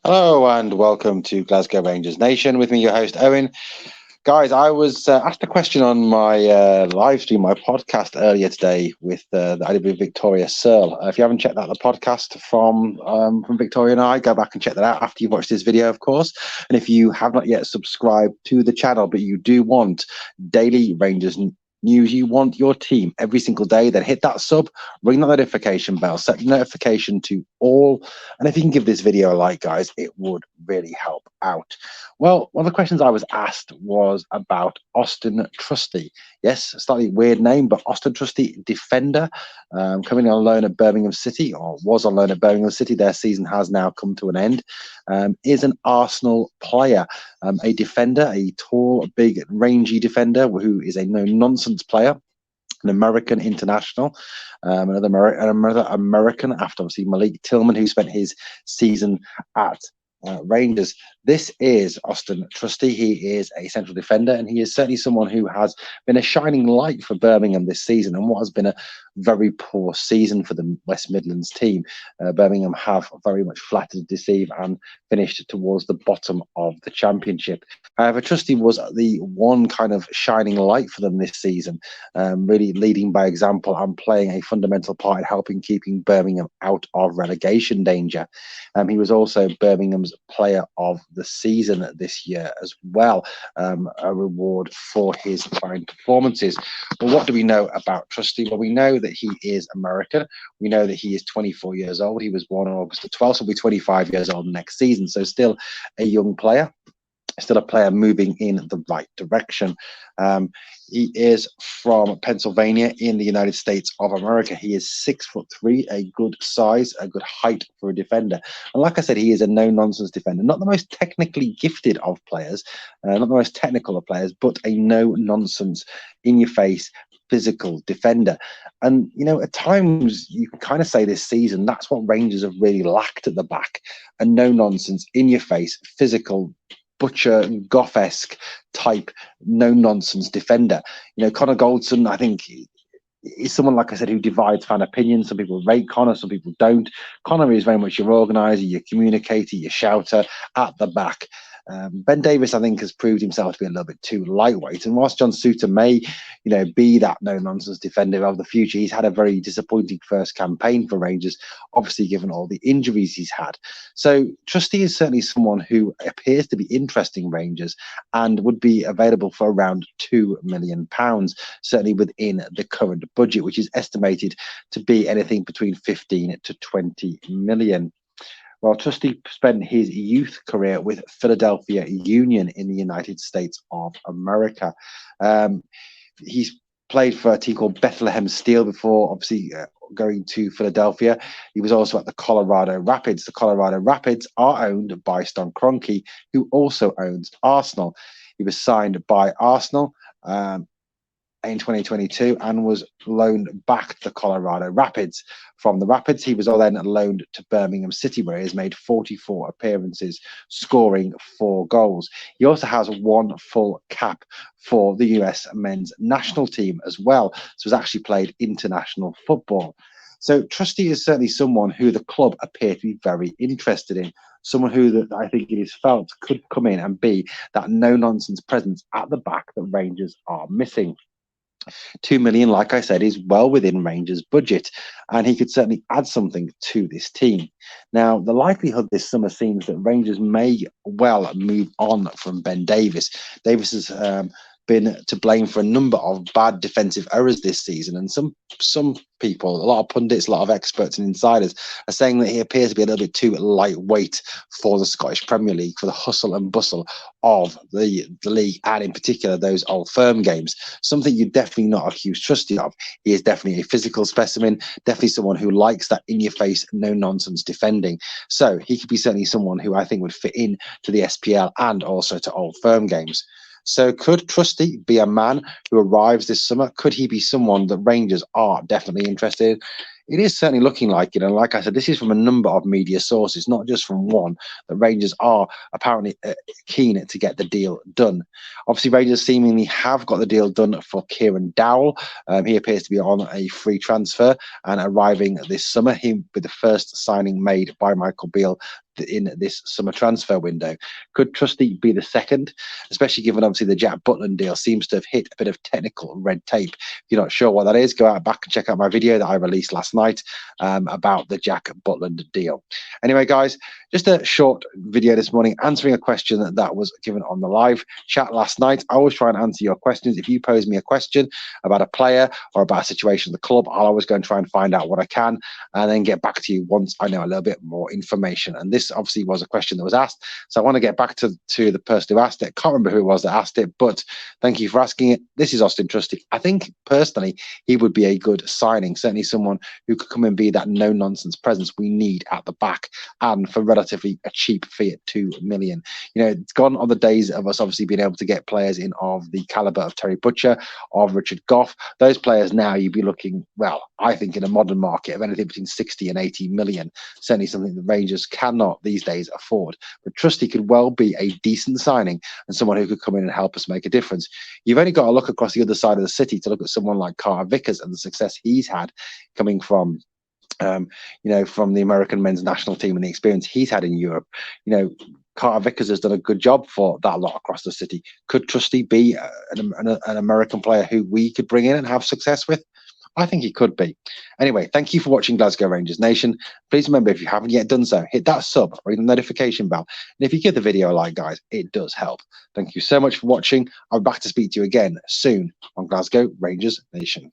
Hello and welcome to Glasgow Rangers Nation. With me, your host Owen. Guys, I was asked a question on my live stream, my podcast earlier today with that I did with Victoria Searle. If you haven't checked out the podcast from Victoria and I, go back and check that out after you've watched this video, of course. And if you have not yet subscribed to the channel, but you do want daily Rangers news, you want your team every single day, then hit that sub, ring the notification bell, set the notification to all, and if you can give this video a like, guys, it would really help out. Well, one of the questions I was asked was about Auston Trusty. Yes, a slightly weird name, but Auston Trusty, defender, coming on loan at Birmingham City, or was on loan at Birmingham City. Their season has now come to an end. Is an Arsenal player, a defender, a tall, big, rangy defender who is a no-nonsense player, an American international, another American after obviously Malik Tillman, who spent his season at Rangers. This is Auston Trusty. He is a central defender, and he is certainly someone who has been a shining light for Birmingham this season, and what has been a very poor season for the West Midlands team. Birmingham have very much flattered, deceived, and finished towards the bottom of the championship. However, Trusty was the one kind of shining light for them this season, really leading by example and playing a fundamental part in helping keeping Birmingham out of relegation danger. He was also Birmingham's player of the season this year as well, a reward for his fine performances. But what do we know about Trusty? Well, we know that he is American. We know that he is 24 years old. He was born on August the 12th, so he'll be 25 years old next season. So still a young player. Still a player moving in the right direction. He is from Pennsylvania in the United States of America. He is 6'3", a good size, a good height for a defender. And like I said, he is a no-nonsense defender. Not the most technically gifted of players, not the most technical of players, but a no-nonsense, in-your-face, physical defender. And, you know, at times you can kind of say this season, that's what Rangers have really lacked at the back. A no-nonsense, in-your-face, physical, butcher, Goff-esque type, no-nonsense defender. You know, Connor Goldson, I think, is someone, like I said, who divides fan opinion. Some people rate Connor, some people don't. Connor is very much your organiser, your communicator, your shouter at the back. Ben Davies, I think, has proved himself to be a little bit too lightweight. And whilst John Suter may, you know, be that no-nonsense defender of the future, he's had a very disappointing first campaign for Rangers, obviously given all the injuries he's had. So Trusty is certainly someone who appears to be interesting Rangers and would be available for around £2 million, certainly within the current budget, which is estimated to be anything between 15 to 20 million. Well, Trusty spent his youth career with Philadelphia Union in the United States of America. He's played for a team called Bethlehem Steel before, obviously going to Philadelphia. He was also at the Colorado Rapids. The Colorado Rapids are owned by Stan Kroenke, who also owns Arsenal. He was signed by Arsenal in 2022 and was loaned back to Colorado Rapids. From the Rapids, he was then loaned to Birmingham City, where he has made 44 appearances, scoring 4 goals. He also has 1 full cap for the US men's national team as well, so has actually played international football. So Trusty is certainly someone who the club appear to be very interested in, someone who that I think it is felt could come in and be that no-nonsense presence at the back that Rangers are missing. 2 million, like I said, is well within Rangers' budget, and he could certainly add something to this team. Now, the likelihood this summer seems that Rangers may well move on from Ben Davies. Davies has been to blame for a number of bad defensive errors this season, and some people, a lot of pundits, a lot of experts and insiders are saying that he appears to be a little bit too lightweight for the Scottish Premier League, for the hustle and bustle of the league, and in particular those Old Firm games. Something you definitely not accuse Trusty of. He is definitely a physical specimen, definitely someone who likes that in-your-face, no-nonsense defending. So he could be certainly someone who I think would fit in to the SPL and also to Old Firm games. So could Trusty be a man who arrives this summer? Could he be someone that Rangers are definitely interested it is certainly looking like it. And like I said, this is from a number of media sources, not just from one, that Rangers are apparently keen to get the deal done. Obviously, Rangers seemingly have got the deal done for Kieran Dowell. He appears to be on a free transfer and arriving this summer. He will be the first signing made by Michael Beale in this summer transfer window. Could Trusty be the second, especially given obviously the Jack Butland deal seems to have hit a bit of technical red tape? If you're not sure what that is, go out back and check out my video that I released last night about the Jack Butland deal. Anyway, guys, just a short video this morning answering a question that was given on the live chat last night. I always try and answer your questions. If you pose me a question about a player or about a situation in the club, I'll always go and try and find out what I can and then get back to you once I know a little bit more information. And this obviously was a question that was asked, so I want to get back to the person who asked it. Can't remember who it was that asked it, but thank you for asking it. This is Auston Trusty. I think personally he would be a good signing, certainly someone who could come and be that no-nonsense presence we need at the back, and for relatively a cheap fee at $2 million. You know, it's gone on the days of us obviously being able to get players in of the caliber of Terry Butcher, of Richard Gough. Those players now you'd be looking, well, I think in a modern market of anything between 60 and 80 million, certainly something the Rangers cannot these days afford. But Trusty could well be a decent signing and someone who could come in and help us make a difference. You've only got to look across the other side of the city to look at someone like Carter Vickers and the success he's had coming from from the American men's national team and the experience he's had in Europe. Carter Vickers has done a good job for that lot across the city. Could Trusty be an American player who we could bring in and have success with? I think he could be. Anyway, thank you for watching Glasgow Rangers Nation. Please remember, if you haven't yet done so, hit that sub or the notification bell. And if you give the video a like, guys, it does help. Thank you so much for watching. I'll be back to speak to you again soon on Glasgow Rangers Nation.